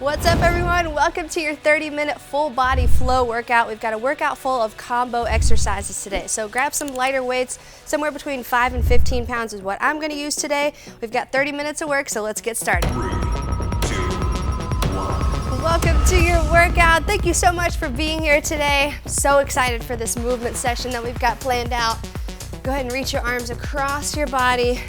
What's up, everyone? Welcome to your 30-minute full body flow workout. We've got a workout full of combo exercises today. So grab some lighter weights, somewhere between 5 and 15 pounds is what I'm gonna use today. We've got 30 minutes of work, so let's get started. 3, 2, 1. Welcome to your workout. Thank you so much for being here today. I'm so excited for this movement session that we've got planned out. Go ahead and reach your arms across your body.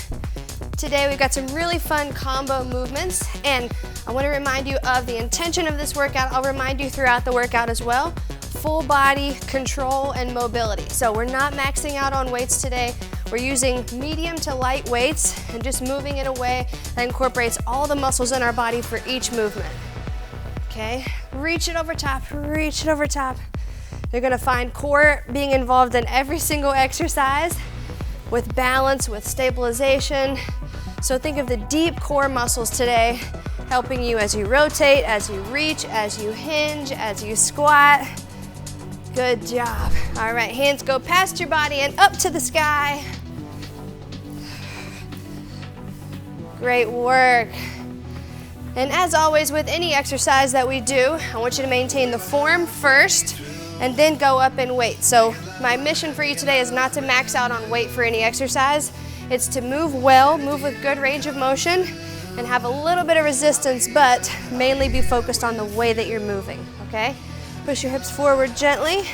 Today we've got some really fun combo movements, and I want to remind you of the intention of this workout. I'll remind you throughout the workout as well. Full body control and mobility. So we're not maxing out on weights today. We're using medium to light weights and just moving in a way that incorporates all the muscles in our body for each movement. Okay, reach it over top, reach it over top. You're gonna find core being involved in every single exercise with balance, with stabilization. So think of the deep core muscles today helping you as you rotate, as you reach, as you hinge, as you squat. Good job. All right, hands go past your body and up to the sky. Great work. And as always with any exercise that we do, I want you to maintain the form first and then go up in weight. So my mission for you today is not to max out on weight for any exercise. It's to move well, move with good range of motion, and have a little bit of resistance, but mainly be focused on the way that you're moving, okay? Push your hips forward gently.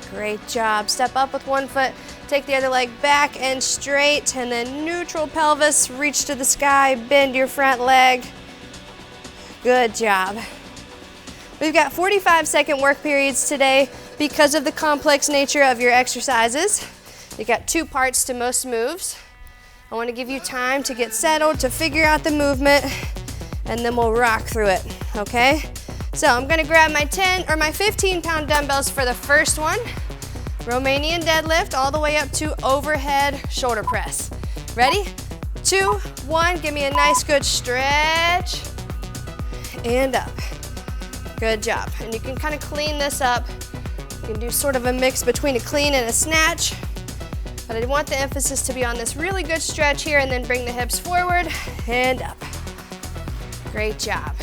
Great job. Step up with one foot, take the other leg back and straight, and then neutral pelvis, reach to the sky, bend your front leg. Good job. We've got 45-second work periods today because of the complex nature of your exercises. You've got 2 parts to most moves. I want to give you time to get settled, to figure out the movement, and then we'll rock through it, okay? So I'm gonna grab my 15-pound dumbbells for the first one. Romanian deadlift all the way up to overhead shoulder press. Ready? 2, 1, give me a nice good stretch, and up. Good job. And you can kind of clean this up. You can do sort of a mix between a clean and a snatch. But I want the emphasis to be on this really good stretch here, and then bring the hips forward and up. Great job.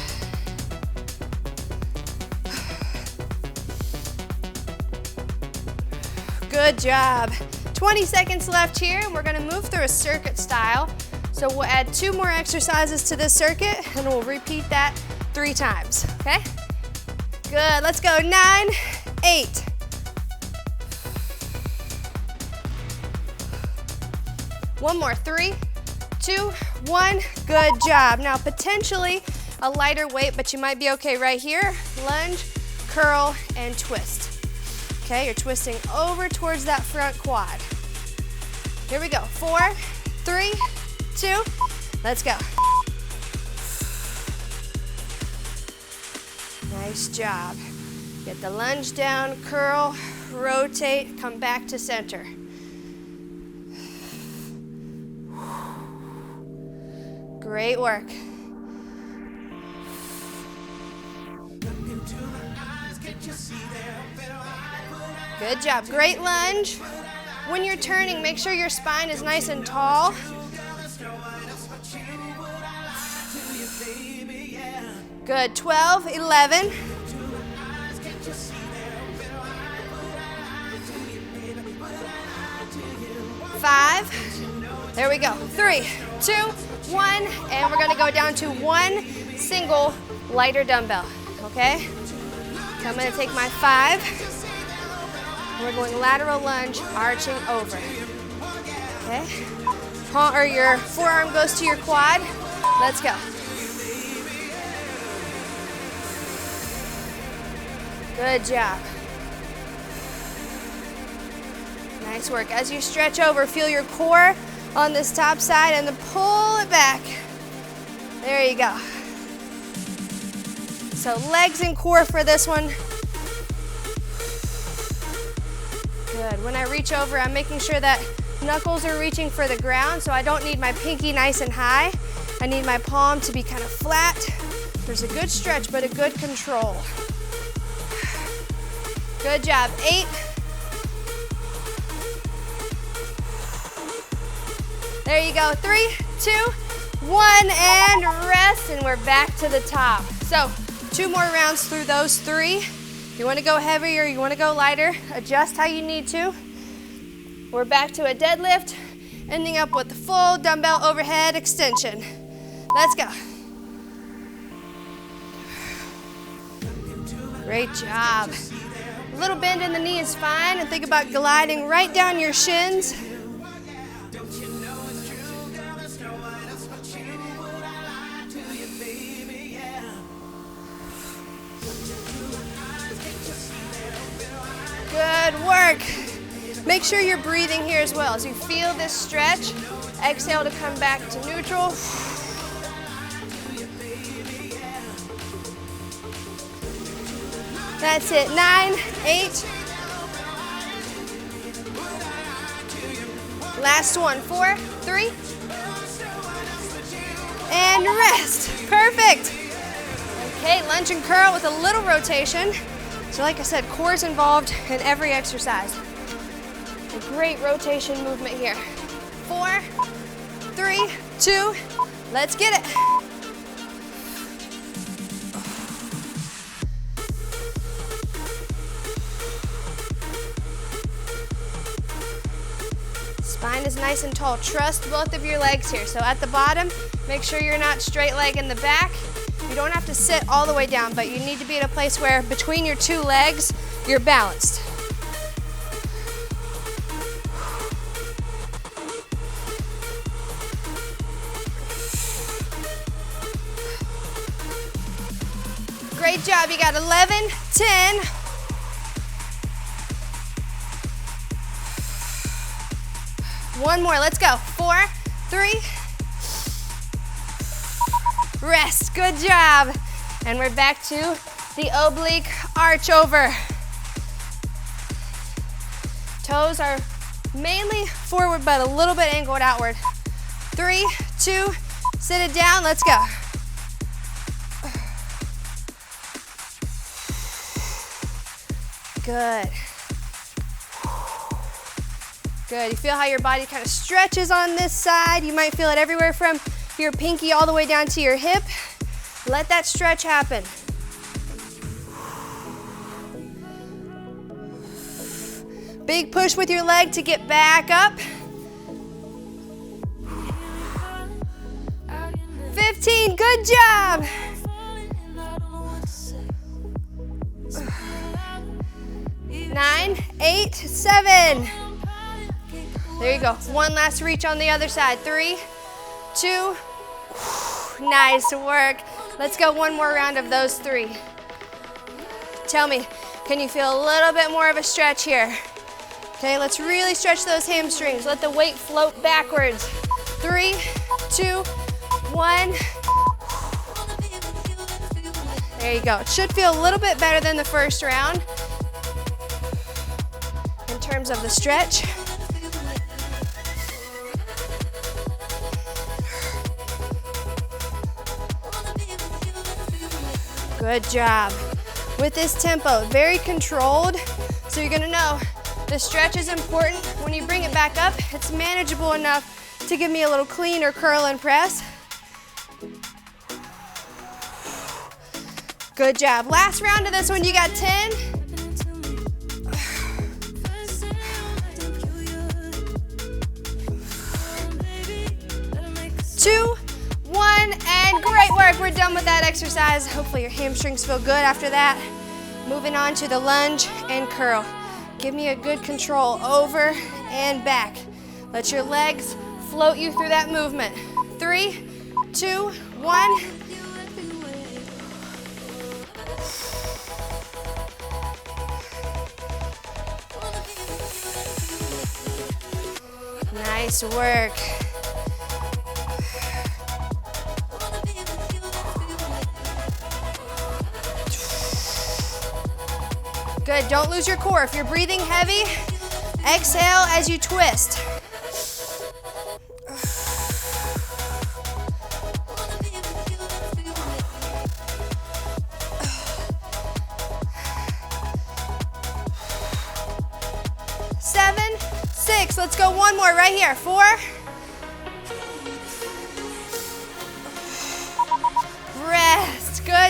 Good job. 20 seconds left here, and we're gonna move through a circuit style. So we'll add 2 more exercises to this circuit, and we'll repeat that 3 times, okay? Good, let's go. 9, 8. One more, 3, 2, 1, good job. Now potentially a lighter weight, but you might be okay right here. Lunge, curl, and twist. Okay, you're twisting over towards that front quad. Here we go, 4, 3, 2, let's go. Nice job. Get the lunge down, curl, rotate, come back to center. Great work. Good job, great lunge. When you're turning, make sure your spine is nice and tall. Good, 12, 11. 5, there we go. 3, 2, 1, and we're gonna go down to 1 single lighter dumbbell, okay? So I'm gonna take my 5, we're going lateral lunge, arching over, okay? Or your forearm goes to your quad, let's go. Good job. Nice work. As you stretch over, feel your core on this top side and then pull it back. There you go. So legs and core for this one. Good. When I reach over, I'm making sure that knuckles are reaching for the ground, so I don't need my pinky nice and high. I need my palm to be kind of flat. There's a good stretch, but a good control. Good job. 8. There you go. 3, 2, one, and rest, and we're back to the top. So 2 more rounds through those 3. If you want to go heavier, you want to go lighter, adjust how you need to. We're back to a deadlift, ending up with the full dumbbell overhead extension. Let's go. Great job. A little bend in the knee is fine, and think about gliding right down your shins. Good work. Make sure you're breathing here as well. As you feel this stretch, exhale to come back to neutral. That's it. 9, 8. Last one. 4, 3. And rest. Perfect. Okay, lunge and curl with a little rotation. So like I said, core is involved in every exercise. A great rotation movement here. 4, 3, 2, let's get it. Spine is nice and tall. Trust both of your legs here. So at the bottom, make sure you're not straight leg in the back. You don't have to sit all the way down, but you need to be in a place where between your 2 legs, you're balanced. Great job. You got 11, 10. One more. Let's go. 4, 3. Rest. Good job. And we're back to the oblique arch over. Toes are mainly forward, but a little bit angled outward. 3, 2, sit it down. Let's go. Good. Good. You feel how your body kind of stretches on this side. You might feel it everywhere from your pinky all the way down to your hip. Let that stretch happen. Big push with your leg to get back up. 15, good job. 9, 8, 7. There you go. One last reach on the other side. 3, 2. Nice work. Let's go one more round of those 3. Tell me, can you feel a little bit more of a stretch here? Okay, let's really stretch those hamstrings. Let the weight float backwards. 3, 2, 1. There you go. It should feel a little bit better than the first round in terms of the stretch. Good job. With this tempo, very controlled, so you're gonna know the stretch is important. When you bring it back up, it's manageable enough to give me a little clean or curl and press. Good job. Last round of this one, you got 10. 2, 1, and great work. We're done with that exercise. Hopefully your hamstrings feel good after that. Moving on to the lunge and curl. Give me a good control over and back. Let your legs float you through that movement. 3, 2, 1. Nice work. Good, don't lose your core. If you're breathing heavy, exhale as you twist. Seven, 6, let's go one more right here. 4,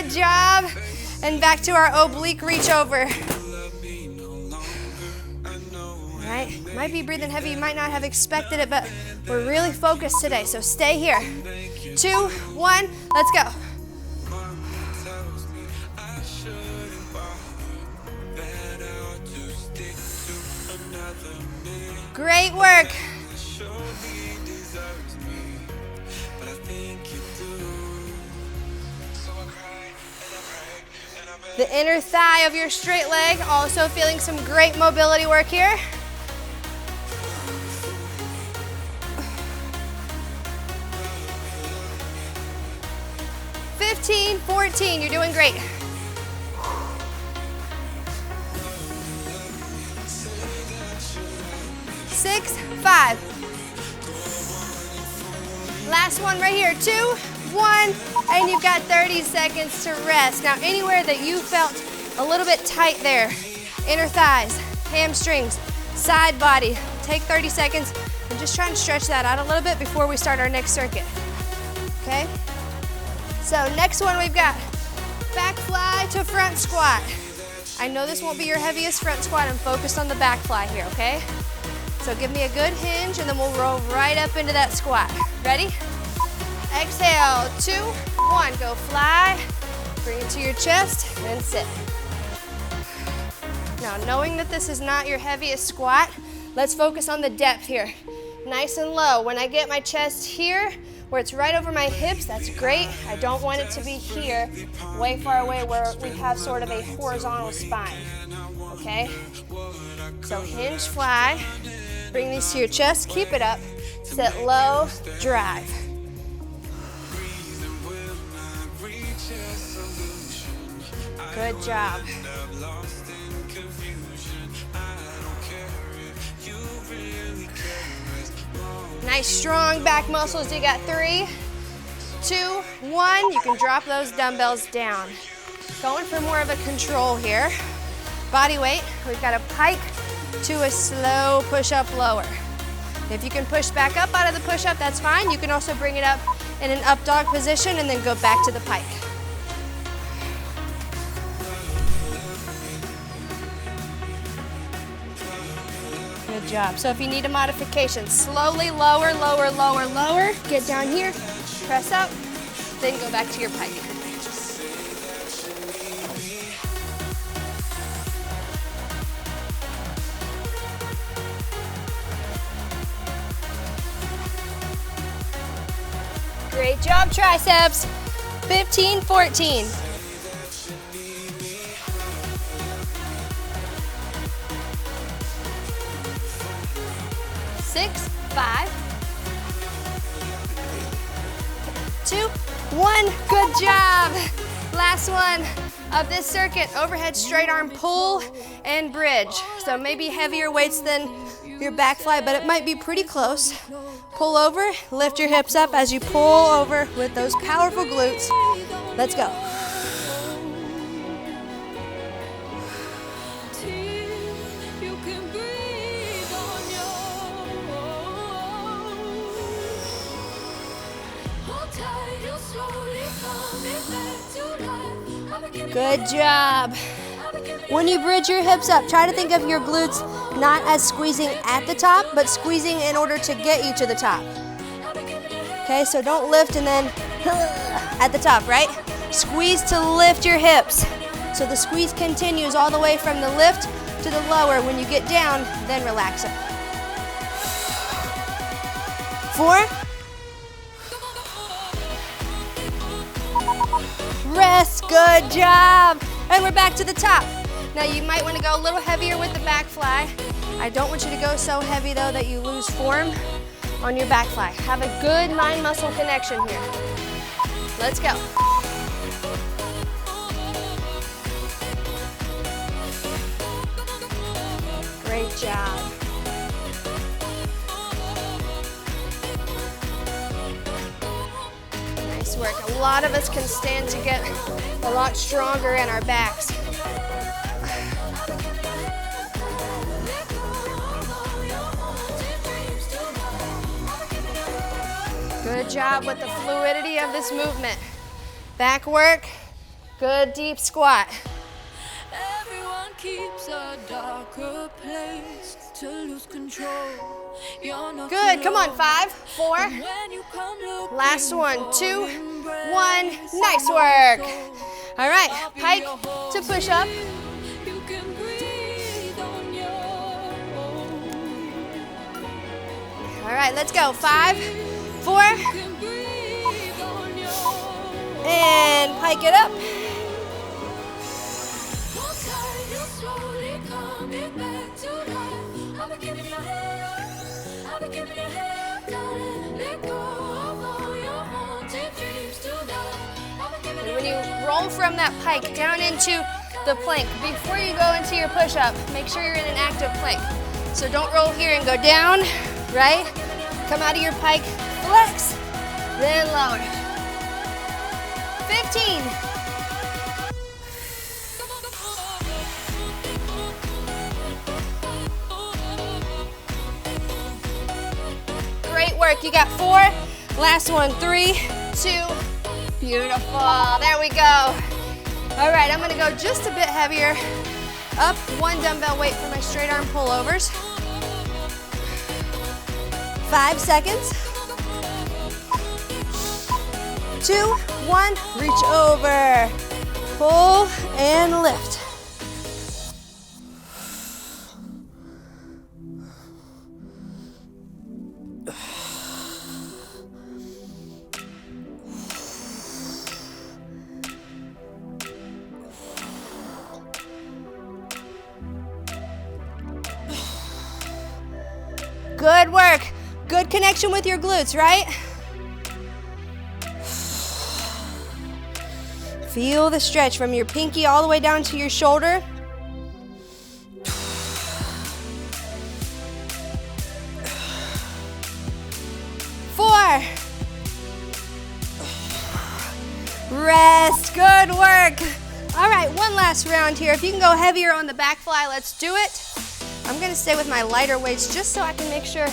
Good job. And back to our oblique reach over. All right, might be breathing heavy. You might not have expected it, but we're really focused today, so stay here. 2, 1, let's go. Great work. The inner thigh of your straight leg, also feeling some great mobility work here. $15, $14, you're doing great. $6, $5. Last one right here, 2, 1, and you've got 30 seconds to rest. Now, anywhere that you felt a little bit tight there, inner thighs, hamstrings, side body, take 30 seconds and just try and stretch that out a little bit before we start our next circuit, okay? So next one we've got back fly to front squat. I know this won't be your heaviest front squat. I'm focused on the back fly here, okay? So give me a good hinge and then we'll roll right up into that squat. Ready? Exhale, 2, 1, go fly, bring it to your chest and sit. Now, knowing that this is not your heaviest squat, let's focus on the depth here. Nice and low. When I get my chest here, where it's right over my hips, that's great. I don't want it to be here, way far away where we have sort of a horizontal spine, okay? So hinge fly, bring these to your chest, keep it up, sit low, drive. Good job. Nice strong back muscles. You got 3, 2, 1. You can drop those dumbbells down. Going for more of a control here. Body weight, we've got a pike to a slow push-up lower. If you can push back up out of the push-up, that's fine. You can also bring it up in an up dog position and then go back to the pike. Good job. So if you need a modification, slowly lower, lower, lower, lower. Get down here, press up, then go back to your pike. Great job, triceps. 15, 14. 6, 5, 2, 1. Good job. Last one of this circuit, overhead straight arm pull and bridge. So maybe heavier weights than your back fly, but it might be pretty close. Pull over, lift your hips up as you pull over with those powerful glutes. Let's go. Good job. When you bridge your hips up, try to think of your glutes not as squeezing at the top, but squeezing in order to get you to the top. Okay, so don't lift and then at the top, right? Squeeze to lift your hips. So the squeeze continues all the way from the lift to the lower. When you get down, then relax it. 4. Rest, good job. And we're back to the top. Now you might want to go a little heavier with the back fly. I don't want you to go so heavy though that you lose form on your back fly. Have a good mind muscle connection here. Let's go. Great job. Nice work. A lot of us can stand to get a lot stronger in our backs. Good job with the fluidity of this movement. Back work, Good deep squat. Everyone keeps a darker place to lose control. You're not Good, come on, 5, 4. when you come looking Last one, for 2, 1. embrace. Nice work. All right, pike to push up. You can breathe on your own. All right, let's go. 5, 4, You can breathe on your own. and pike it up. One time you're slowly coming back to life. I've been giving your head, I've been giving your head, darling. Let go of all your haunted dreams tonight. I've been giving your When you roll from that pike down into the plank, before you go into your push-up, make sure you're in an active plank. So don't roll here and go down, right? Come out of your pike, flex, then lower. 15. Great work, you got 4. Last one, 3, 2, beautiful, there we go. All right, I'm gonna go just a bit heavier. Up, 1 dumbbell weight for my straight arm pullovers. 5 seconds. 2, 1, reach over. Pull and lift. Good work. Good connection with your glutes, right? Feel the stretch from your pinky all the way down to your shoulder. Four. Rest. Good work. All right, one last round here. If you can go heavier on the back fly, let's do it. I'm gonna stay with my lighter weights just so I can make sure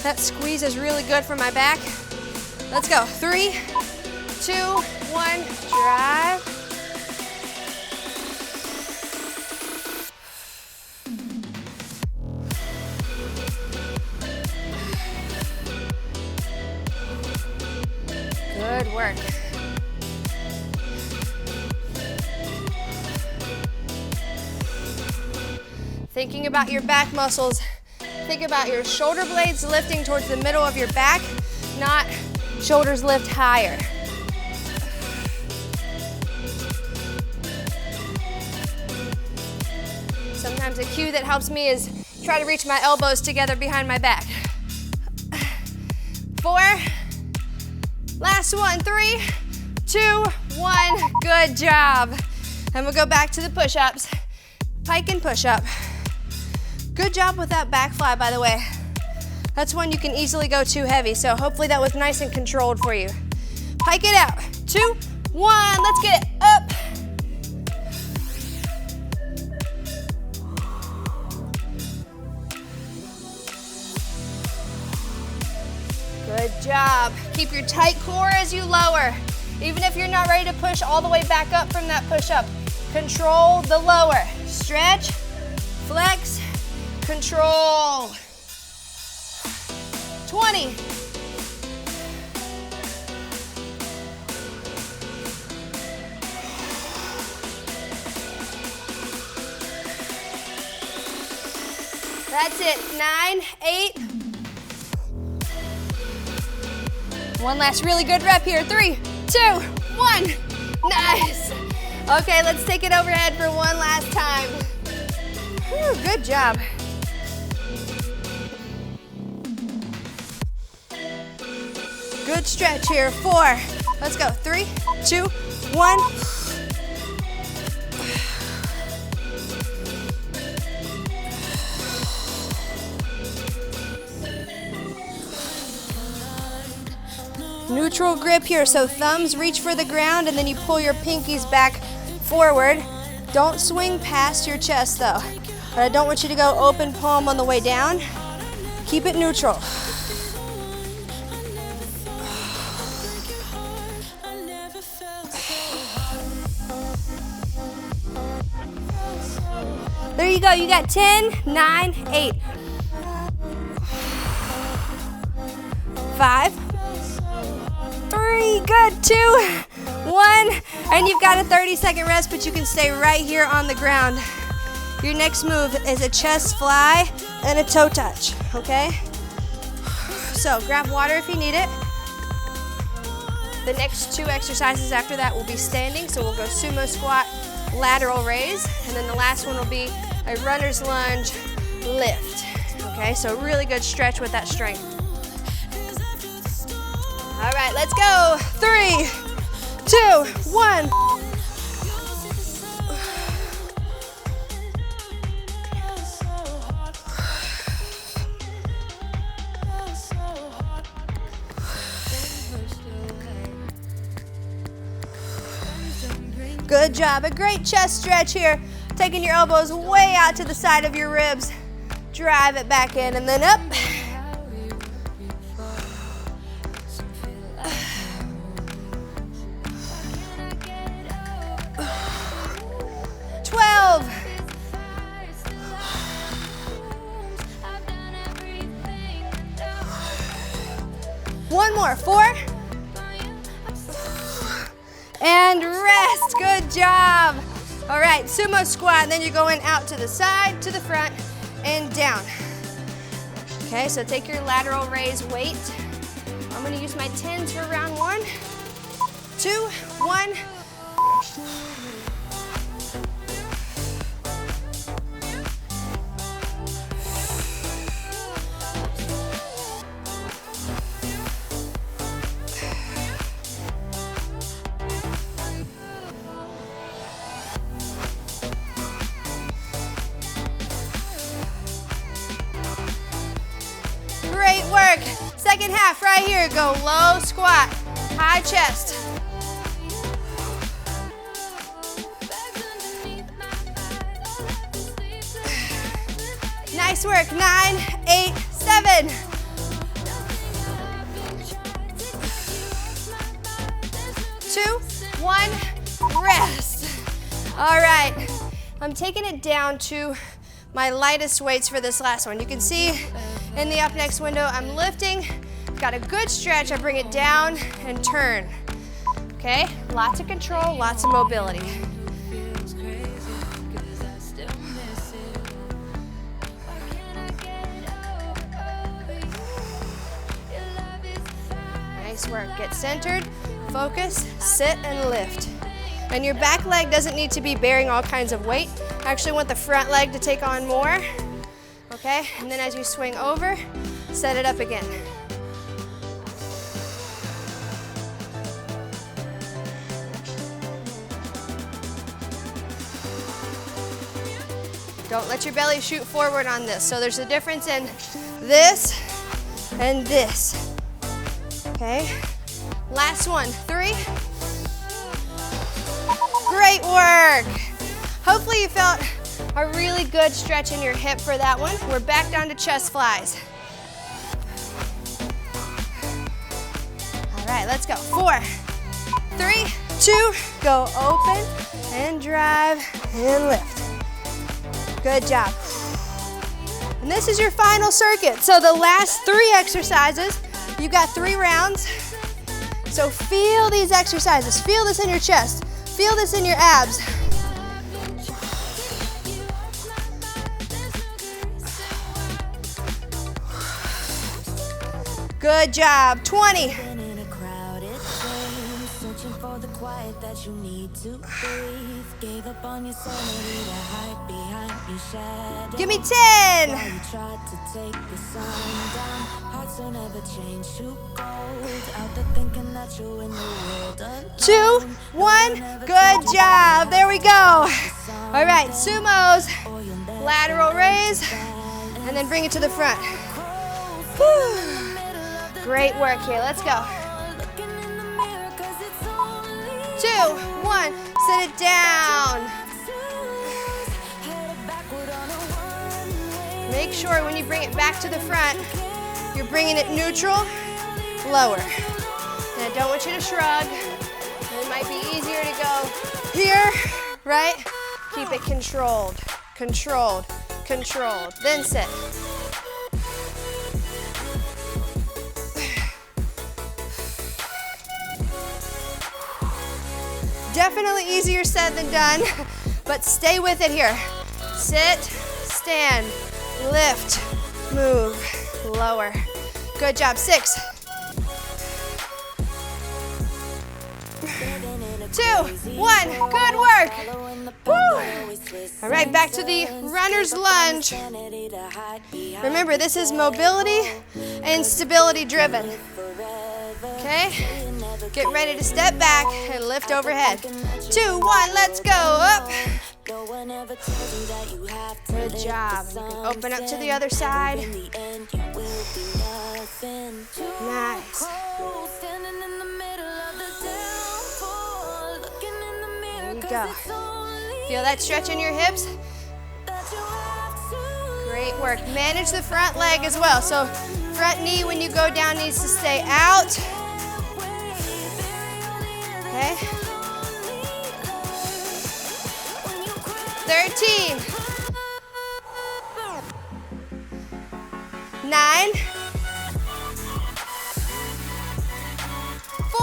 that squeeze is really good for my back. Let's go. 3, 2, 1, drive. Good work. Thinking about your back muscles, think about your shoulder blades lifting towards the middle of your back, not shoulders lift higher. Sometimes a cue that helps me is try to reach my elbows together behind my back. 4, last one, 3, 2, 1, good job. And we'll go back to the push-ups, pike and push-up. Good job with that back fly, by the way. That's one you can easily go too heavy, so hopefully that was nice and controlled for you. Pike it out. 2, 1, let's get it up. Good job. Keep your tight core as you lower. Even if you're not ready to push all the way back up from that push-up, control the lower. Stretch, flex, control. 20. That's it. 9, 8. One last really good rep here. 3, 2, 1. Nice. Okay, let's take it overhead for one last time. Whew, good job. Good stretch here. 4. Let's go. 3, 2, 1. Neutral grip here, so thumbs reach for the ground and then you pull your pinkies back forward. Don't swing past your chest though. But I don't want you to go open palm on the way down. Keep it neutral. There you go. You got 10, 9, 8. 5, 3, good, 2, 1, and you've got a 30-second rest, but you can stay right here on the ground. Your next move is a chest fly and a toe touch, okay? So grab water if you need it. The next 2 exercises after that will be standing, so we'll go sumo squat, lateral raise, and then the last one will be a runner's lunge lift, okay? So really good stretch with that strength. All right, let's go. 3, 2, 1. Good job. A great chest stretch here. Taking your elbows way out to the side of your ribs. Drive it back in and then up. 12. 1 more. 4. And rest. Good job. All right, sumo squat, and then you're going out to the side, to the front, and down. Okay, so take your lateral raise weight. I'm gonna use my 10s for round 1, 2, 1. Great work. Second half right here. Go low squat, high chest. Nice work. 9, 8, 7. 2, 1, rest. All right. I'm taking it down to my lightest weights for this last one. You can see in the up next window, I'm lifting, got a good stretch, I bring it down and turn. Okay, lots of control, lots of mobility. Nice work, get centered, focus, sit and lift. And your back leg doesn't need to be bearing all kinds of weight. I actually want the front leg to take on more. Okay, and then as you swing over, set it up again. Don't let your belly shoot forward on this. So there's a difference in this and this. Okay, last one, 3. Great work. Hopefully you felt a really good stretch in your hip for that one. We're back down to chest flies. All right, let's go. 4, 3, 2, go open and drive and lift. Good job. And this is your final circuit. So the last 3 exercises, you've got 3 rounds. So feel these exercises. Feel this in your chest. Feel this in your abs. Good job. 20. Give me 10. 2, 1. Good job. There we go. All right, sumos, lateral raise, and then bring it to the front. Whew. Great work here. Let's go. 2, 1. Sit it down. Make sure when you bring it back to the front, you're bringing it neutral, lower. And I don't want you to shrug. It might be easier to go here, right? Keep it controlled. controlled, controlled, then sit. Definitely easier said than done, but stay with it here. Sit, stand, lift, move, lower. Good job, 6, 2, 1, good work. Woo. All right, back to the runner's lunge. Remember, this is mobility and stability driven. Okay, get ready to step back and lift overhead. 2, 1, let's go, up. Good job. You can open up to the other side. Nice. There you go. Feel that stretch in your hips? Great work. Manage the front leg as well. So front knee when you go down needs to stay out. Okay. 13. 9. 4.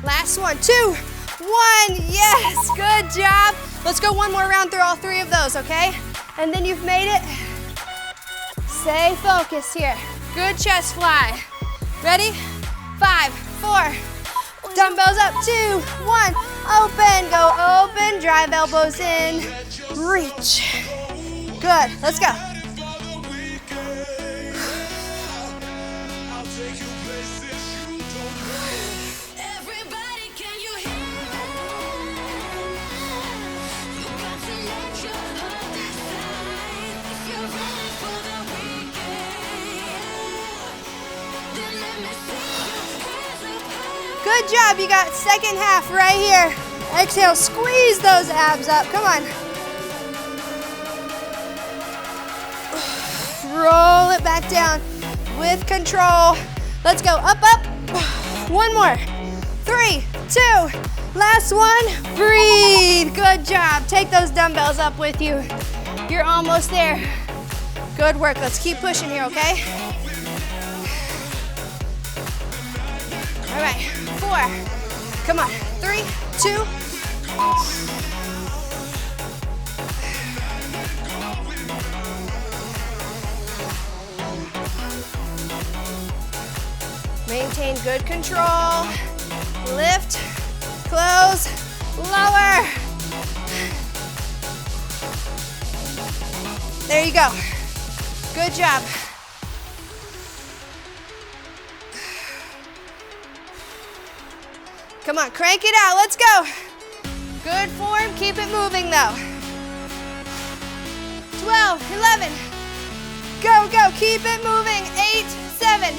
Last one. 2, 1. Yes, good job. Let's go one more round through all 3 of those, okay? And then you've made it. Stay focused here. Good chest fly. Ready? 5, 4. Dumbbells up, 2, 1. Open, go open. Drive elbows in. Reach. Good, let's go. Good job, you got second half right here. Exhale, squeeze those abs up, come on. Roll it back down with control. Let's go, up, up. One more, 3, 2, last one, breathe. Good job, take those dumbbells up with you. You're almost there. Good work, let's keep pushing here, okay? All right, 4, come on, 3, 2. Maintain good control. Lift, close, lower. There you go. Good job. Come on, crank it out, let's go. Good form, keep it moving though. 12, 11, go, go, keep it moving. 8, 7.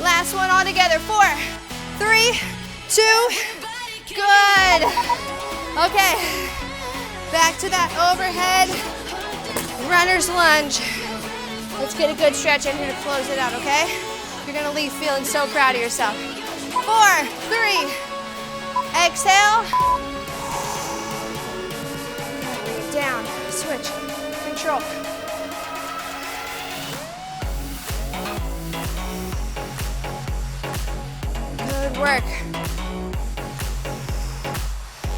Last one all together, 4, 3, 2, good. Okay, back to that overhead runner's lunge. Let's get a good stretch in here to close it out, okay? You're gonna leave feeling so proud of yourself. 4, 3, exhale. Bring it down, switch, control. Good work.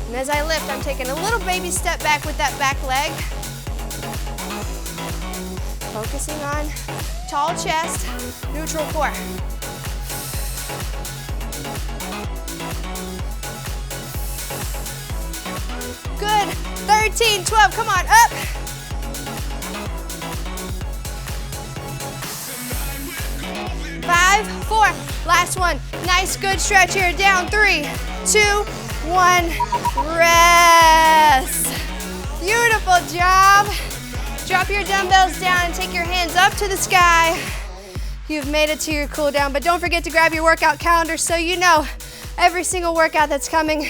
And as I lift, I'm taking a little baby step back with that back leg. Focusing on tall chest, neutral core. Good, 13, 12, come on, up. Five, 4, last one. Nice, good stretch here, down, 3, 2, 1, rest. Beautiful job. Drop your dumbbells down and take your hands up to the sky. You've made it to your cool down, but don't forget to grab your workout calendar so you know every single workout that's coming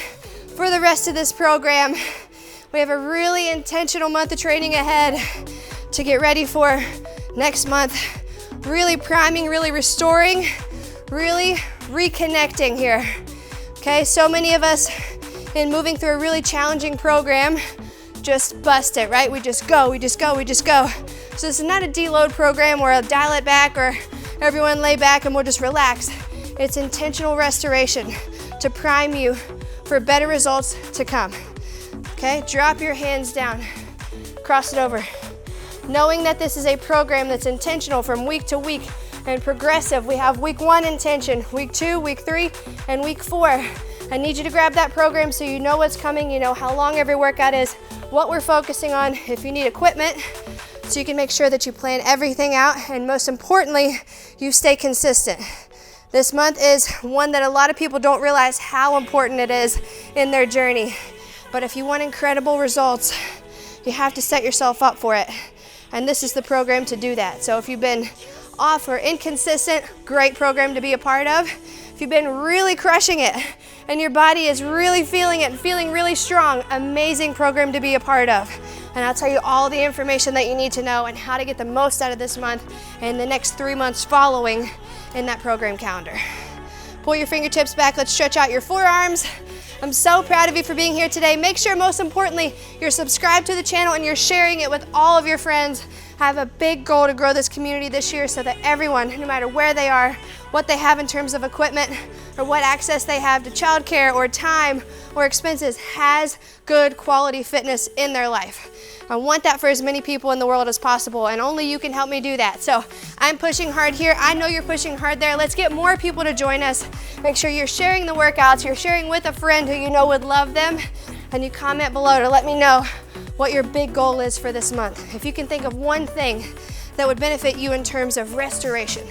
for the rest of this program. We have a really intentional month of training ahead to get ready for next month. Really priming, really restoring, really reconnecting here. Okay, so many of us in moving through a really challenging program just bust it, right? We just go, we just go, we just go. So this is not a deload program where I'll dial it back or everyone lay back and we'll just relax. It's intentional restoration to prime you for better results to come. Okay, drop your hands down, cross it over. Knowing that this is a program that's intentional from week to week and progressive. We have week 1 intention, week 2, week 3, and week 4. I need you to grab that program so you know what's coming, you know how long every workout is, what we're focusing on, if you need equipment, so you can make sure that you plan everything out, and most importantly, you stay consistent. This month is one that a lot of people don't realize how important it is in their journey. But if you want incredible results, you have to set yourself up for it. And this is the program to do that. So if you've been off or inconsistent, great program to be a part of. If you've been really crushing it and your body is really feeling it and feeling really strong, amazing program to be a part of. And I'll tell you all the information that you need to know and how to get the most out of this month and the next 3 months following in that program calendar. Pull your fingertips back, let's stretch out your forearms. I'm so proud of you for being here today. Make sure, most importantly, you're subscribed to the channel and you're sharing it with all of your friends. I have a big goal to grow this community this year so that everyone, no matter where they are, what they have in terms of equipment, or what access they have to childcare or time or expenses, has good quality fitness in their life. I want that for as many people in the world as possible, and only you can help me do that. So I'm pushing hard here. I know you're pushing hard there. Let's get more people to join us. Make sure you're sharing the workouts, you're sharing with a friend who you know would love them, and you comment below to let me know what your big goal is for this month. If you can think of one thing that would benefit you in terms of restoration,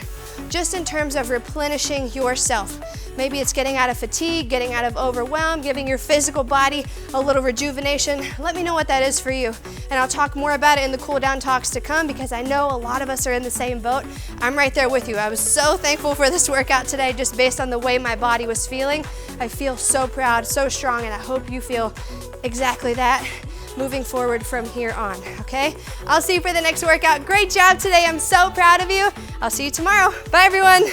just in terms of replenishing yourself. Maybe it's getting out of fatigue, getting out of overwhelm, giving your physical body a little rejuvenation. Let me know what that is for you. And I'll talk more about it in the cool down talks to come, because I know a lot of us are in the same boat. I'm right there with you. I was so thankful for this workout today, just based on the way my body was feeling. I feel so proud, so strong, and I hope you feel exactly that moving forward from here on, okay? I'll see you for the next workout. Great job today. I'm so proud of you. I'll see you tomorrow. Bye, everyone.